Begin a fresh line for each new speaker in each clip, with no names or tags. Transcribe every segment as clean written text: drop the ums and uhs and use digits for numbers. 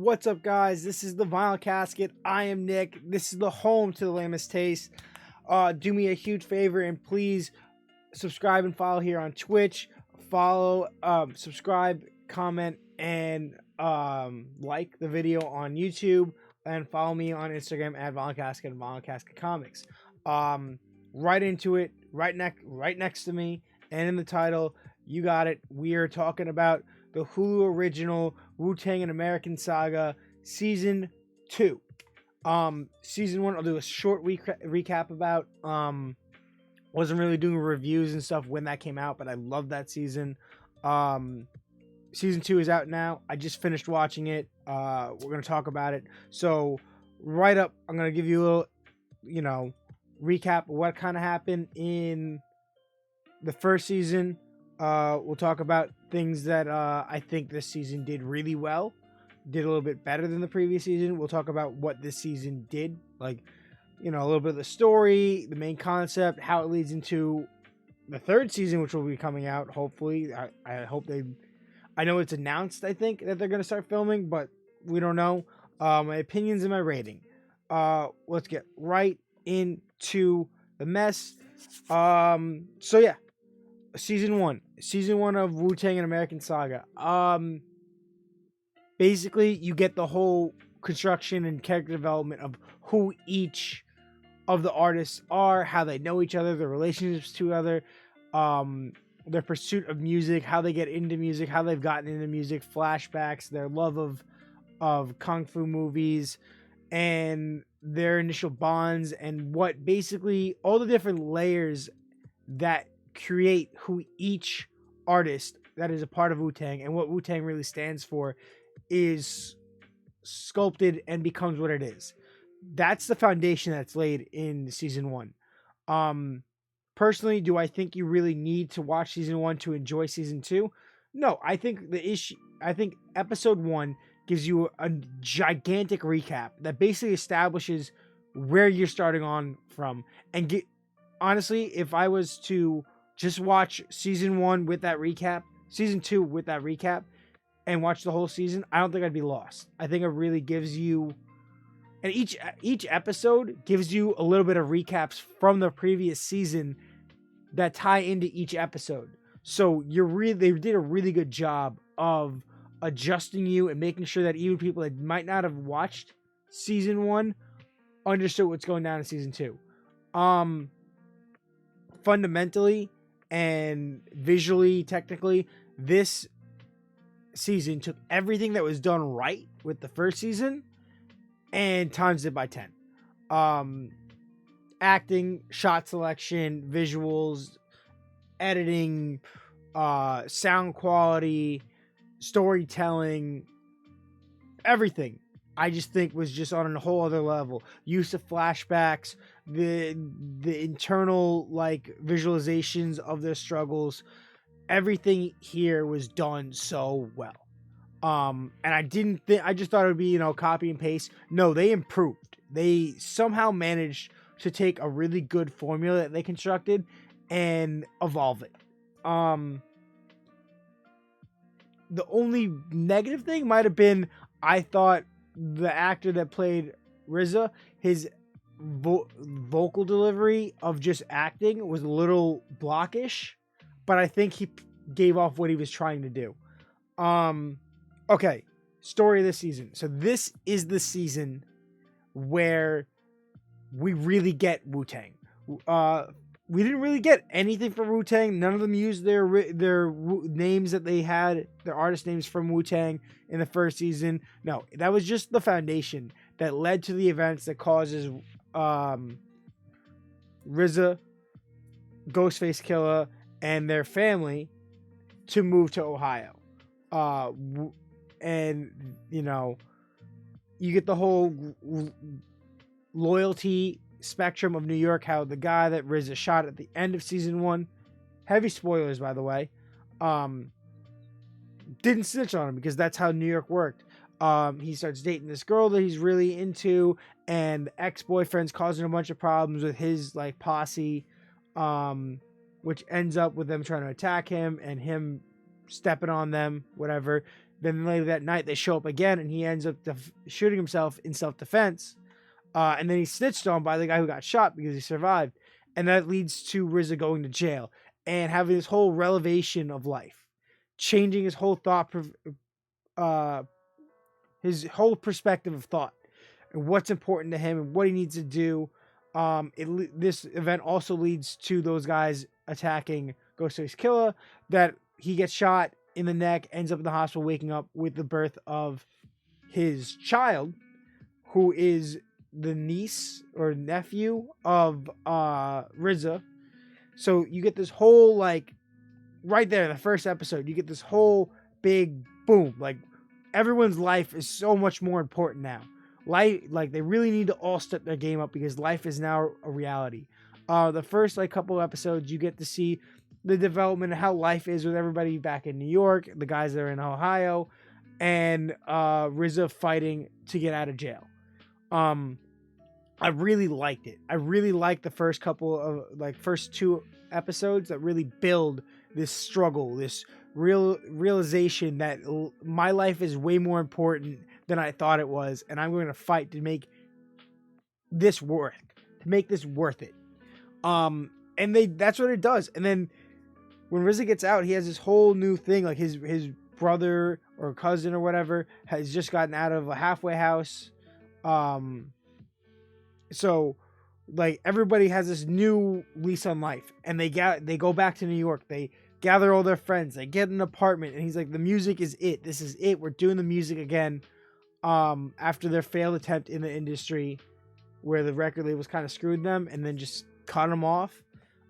What's up, guys? This is the Vinyl Casket. I am Nick. This is the home to the lamest taste. Do me a huge favor and please subscribe and follow here on Twitch. Follow, subscribe, comment, and like the video on YouTube. And follow me on Instagram at Vinyl Casket and Vinyl Casket Comics. Right into it, right next to me, and in the title, you got it. We are talking about the Hulu original Wu-Tang and American Saga Season 2. Season 1, I'll do a short recap about. Wasn't really doing reviews and stuff when that came out, but I love that season. Season 2 is out now. I just finished watching it. We're going to talk about it. So, right up, I'm going to give you a little, recap of what kind of happened in the first season. We'll talk about things that I think this season did really well, did a little bit better than the previous season. We'll talk about what this season did, a little bit of the story, the main concept, how it leads into the third season, which will be coming out, hopefully. I hope I know it's announced, I think, that they're going to start filming, but we don't know. My opinions and my rating. Let's get right into the mess. So yeah. Season 1 of Wu-Tang and American Saga. Basically, you get the whole construction and character development of who each of the artists are, how they know each other, their relationships to each other, their pursuit of music, how they get into music, how they've gotten into music, flashbacks, their love of kung fu movies, and their initial bonds, and what basically all the different layers that create who each artist that is a part of Wu-Tang and what Wu-Tang really stands for is sculpted and becomes what it is. That's the foundation that's laid in season 1. Personally, do I think you really need to watch season 1 to enjoy season 2? No, I think episode 1 gives you a gigantic recap that basically establishes where you're starting on from, and honestly, if I was to just watch season 1 with that recap, season 2 with that recap, and watch the whole season, I don't think I'd be lost. I think it really gives you, and each episode gives you a little bit of recaps from the previous season that tie into each episode. So they did a really good job of adjusting you and making sure that even people that might not have watched season 1 understood what's going down in season 2. Fundamentally and visually, technically, this season took everything that was done right with the first season and times it by 10. Acting, shot selection, visuals, editing, sound quality, storytelling, everything I just think was just on a whole other level. Use of flashbacks, the internal visualizations of their struggles, everything here was done so well. And I just thought it would be, copy and paste. No, they improved. They somehow managed to take a really good formula that they constructed and evolve it. The only negative thing might have been, I thought the actor that played RZA, his vocal delivery of just acting was a little blockish, but I think he gave off what he was trying to do. Okay, story of this season. So this is the season where we really get Wu-Tang. We didn't really get anything from Wu-Tang. None of them used their names that they had, their artist names from Wu-Tang in the first season. No, that was just the foundation that led to the events that causes RZA, Ghostface Killah, and their family to move to Ohio. And, you get the whole loyalty spectrum of New York, how the guy that RZA shot at the end of season 1, heavy spoilers by the way, didn't snitch on him because that's how New York worked. He starts dating this girl that he's really into, and the ex-boyfriend's causing a bunch of problems with his posse, which ends up with them trying to attack him and him stepping on them, whatever. Then later that night they show up again, and he ends up shooting himself in self-defense. And then he's snitched on by the guy who got shot because he survived. And that leads to RZA going to jail and having this whole revelation of life, changing his whole his whole perspective of thought and what's important to him and what he needs to do. This event also leads to those guys attacking Ghostface Killah, that he gets shot in the neck, ends up in the hospital, waking up with the birth of his child, who is the niece or nephew of RZA. So you get this whole, like, right there in the first episode, you get this whole big boom. Like, everyone's life is so much more important now. Life, like, they really need to all step their game up because life is now a reality. The first, like, couple of episodes, you get to see the development of how life is with everybody back in New York, the guys that are in Ohio, and RZA fighting to get out of jail. I really liked it. I really liked the first couple of, like, first 2 episodes that really build this struggle, this realization that my life is way more important than I thought it was, and I'm going to fight to make this worth it. And that's what it does. And then when RZA gets out, he has this whole new thing, like his brother or cousin or whatever has just gotten out of a halfway house. So, like, everybody has this new lease on life, and they go back to New York. They gather all their friends. They get an apartment, and he's like, the music is it. This is it. We're doing the music again. After their failed attempt in the industry, where the record labels kind of screwed them and then just cut them off.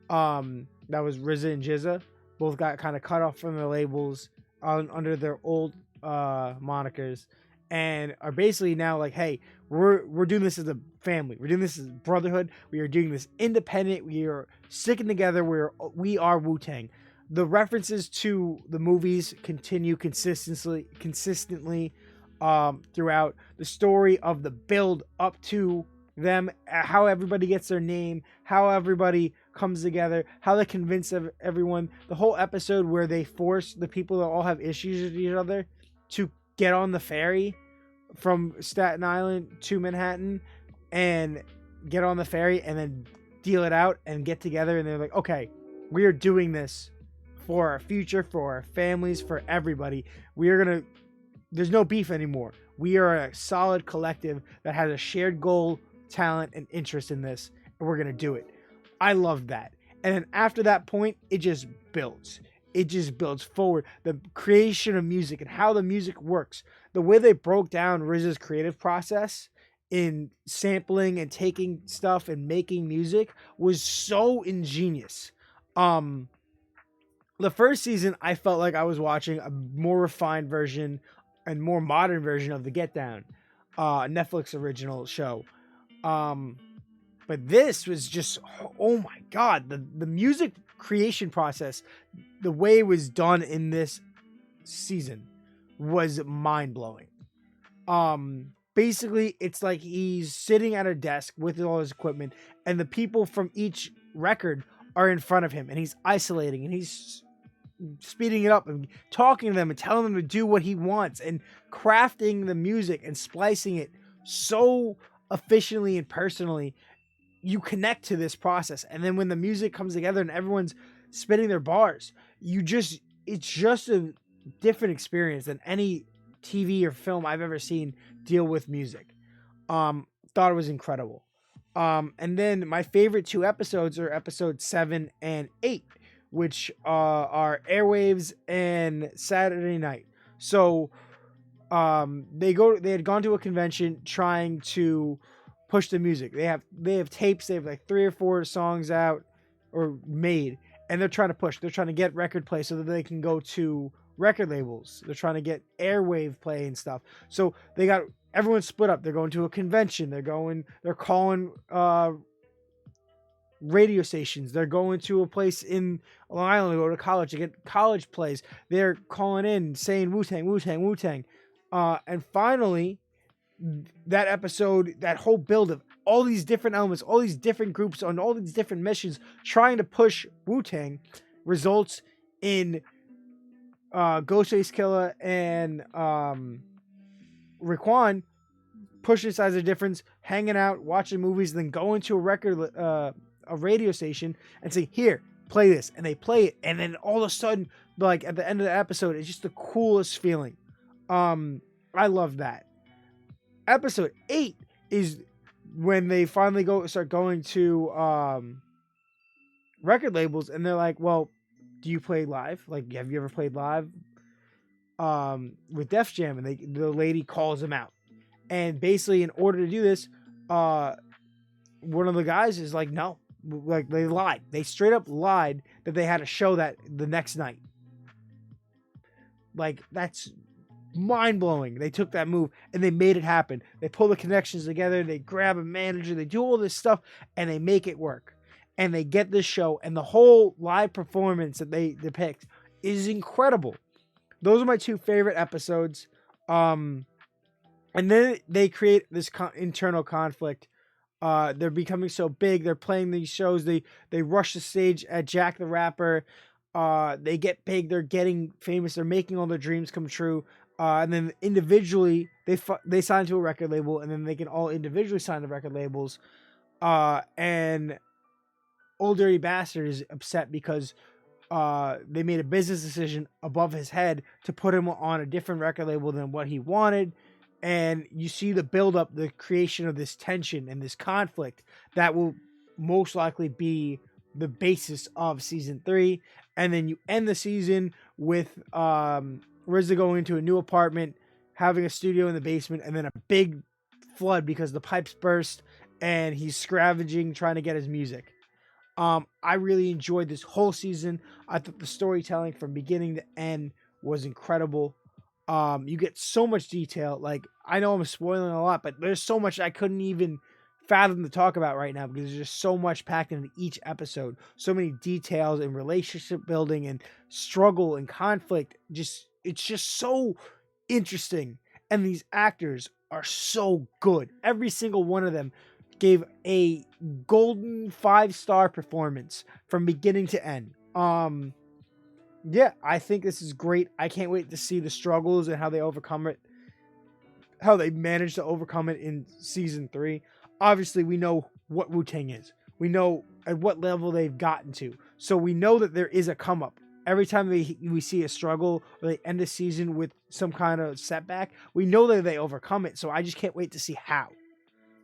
That was RZA and GZA. Both got kind of cut off from their labels under their old monikers, and are basically now like, hey, we're doing this as a family. We're doing this as a brotherhood. We are doing this independent. We are sticking together. We are Wu-Tang. The references to the movies continue consistently throughout the story of the build up to them, how everybody gets their name, how everybody comes together, how they convince everyone. The whole episode where they force the people that all have issues with each other to get on the ferry from Staten Island to Manhattan and get on the ferry and then deal it out and get together, and they're like, okay, we are doing this for our future, for our families, for everybody. There's no beef anymore. We are a solid collective that has a shared goal, talent, and interest in this, and we're gonna do it. I love that. And then after that point, it just builds. It just builds forward. The creation of music and how the music works. The way they broke down RZA's creative process in sampling and taking stuff and making music was so ingenious. The first season, I felt like I was watching a more refined version and more modern version of the Get Down, Netflix original show. But this was just, oh my God, the music creation process, the way it was done in this season was mind-blowing. Basically, it's like he's sitting at a desk with all his equipment, and the people from each record are in front of him, and he's isolating, and he's speeding it up and talking to them and telling them to do what he wants and crafting the music and splicing it so efficiently and personally. You connect to this process, and then when the music comes together and everyone's spitting their bars, it's just a different experience than any TV or film I've ever seen deal with music. Thought it was incredible. And then my favorite 2 episodes are episodes 7 and 8, which are Airwaves and Saturday Night. So they had gone to a convention trying to push the music. They have tapes. They have like 3 or 4 songs out or made, and they're trying to push. They're trying to get record play so that they can go to record labels. They're trying to get airwave play and stuff. So they got everyone split up. They're going to a convention. They're calling radio stations. They're going to a place in Long Island to go to college to get college plays. They're calling in saying Wu-Tang, Wu-Tang, Wu-Tang. And finally, that episode, that whole build of all these different elements, all these different groups on all these different missions trying to push Wu-Tang results in Ghostface Killer and Raekwon pushing sides of difference, hanging out, watching movies, then going to a radio station and say, "Here, play this," and they play it, and then all of a sudden, like at the end of the episode, it's just the coolest feeling. I love that. Episode 8 is when they finally start going to record labels, and they're like, "Well, do you play live? Like, have you ever played live with Def Jam?" And the lady calls them out, and basically, in order to do this, one of the guys is like, "No," like they lied. They straight up lied that they had a show that the next night. Like, that's mind-blowing. They took that move and they made it happen. They pull the connections together, they grab a manager, they do all this stuff, and they make it work. And they get this show, and the whole live performance that they depict is incredible. Those are my 2 favorite episodes. And then they create this internal conflict. They're becoming so big. They're playing these shows. They rush the stage at Jack the Rapper. They get big. They're getting famous. They're making all their dreams come true. And then individually, they sign to a record label, and then they can all individually sign to record labels. And Old Dirty Bastard is upset because they made a business decision above his head to put him on a different record label than what he wanted. And you see the buildup, the creation of this tension and this conflict that will most likely be the basis of season 3. And then you end the season with RZA going into a new apartment, having a studio in the basement, and then a big flood because the pipes burst and he's scavenging, trying to get his music. I really enjoyed this whole season. I thought the storytelling from beginning to end was incredible. You get so much detail. Like, I know I'm spoiling a lot, but there's so much I couldn't even fathom to talk about right now because there's just so much packed into each episode. So many details and relationship building and struggle and conflict. It's just so interesting. And these actors are so good. Every single one of them gave a golden 5-star performance from beginning to end. Yeah, I think this is great. I can't wait to see the struggles and how they overcome it. How they managed to overcome it in season 3. Obviously, we know what Wu-Tang is. We know at what level they've gotten to. So we know that there is a come up. Every time we see a struggle or they end the season with some kind of setback, we know that they overcome it. So I just can't wait to see how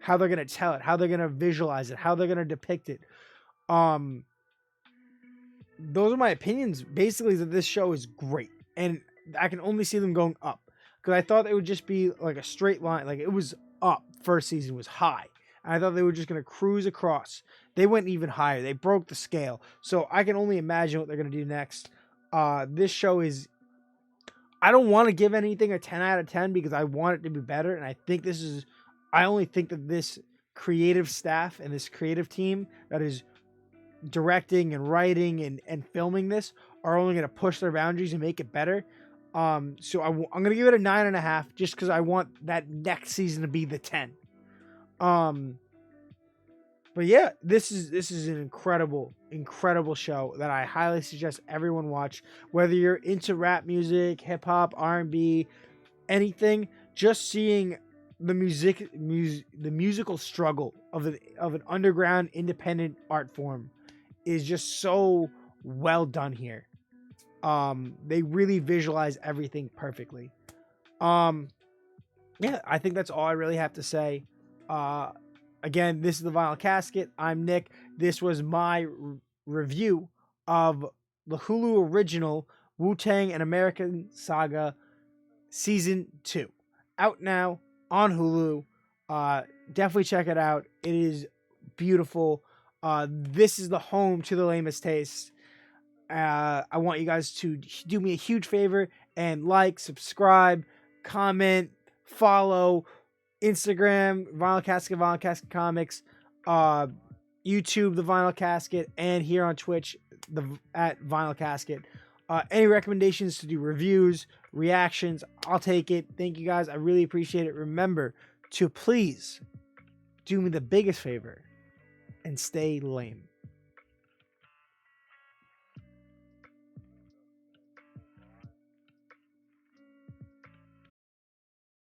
they're going to tell it, how they're going to visualize it, how they're going to depict it. Those are my opinions. Basically, that this show is great, and I can only see them going up because I thought it would just be like a straight line. Like, it was up. First season was high, and I thought they were just going to cruise across. They went even higher. They broke the scale. So I can only imagine what they're going to do next. This show is, I don't want to give anything a 10 out of 10 because I want it to be better. And I only think that this creative staff and this creative team that is directing and writing and filming this are only going to push their boundaries and make it better. So I'm going to give it a 9.5 just because I want that next season to be the 10. But yeah, this is an incredible show that I highly suggest everyone watch. Whether you're into rap music, hip hop, R&B, anything, just seeing the musical struggle of an underground independent art form is just so well done here. They really visualize everything perfectly. Yeah, I think that's all I really have to say. Again, this is the Vinyl Casket. I'm Nick. This was my review of the Hulu original Wu-Tang and American Saga Season 2. Out now on Hulu. Definitely check it out. It is beautiful. This is the home to the lamest taste. I want you guys to do me a huge favor and like, subscribe, comment, follow Instagram, Vinyl Casket Comics, YouTube, The Vinyl Casket, and here on Twitch, at Vinyl Casket. Any recommendations to do reviews, reactions, I'll take it. Thank you guys. I really appreciate it. Remember to please do me the biggest favor and stay lame.